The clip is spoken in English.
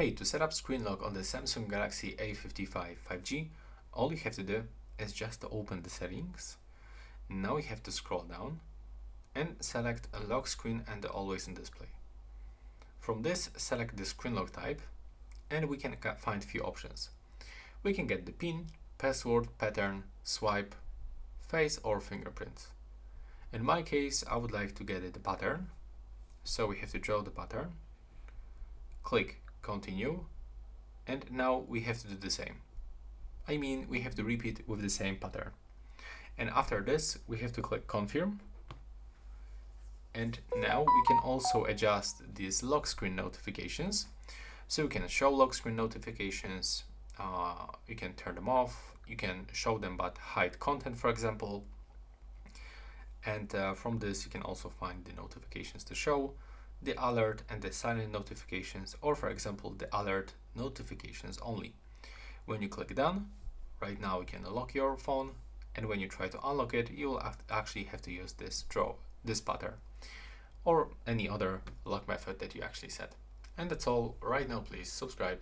Hey, to set up screen lock on the Samsung Galaxy A55 5G, all you have to do is just to open the settings. Now you have to scroll down and select a lock screen and the always on display. From this, select the screen lock type and we can find few options. We can get the PIN, password, pattern, swipe, face or fingerprint. In my case, I would like to get the pattern, so we have to draw the pattern, click continue, and now we have to do the same. I mean, we have to repeat with the same pattern. And after this, we have to click confirm. And now we can also adjust these lock screen notifications. So we can show lock screen notifications, you can turn them off, you can show them but hide content, for example. And from this, you can also find the notifications to show, the alert and the silent notifications, or for example, the alert notifications only. When you click done, right now you can unlock your phone, and when you try to unlock it, you will actually have to use this pattern or any other lock method that you actually set. And that's all. Right now, please subscribe.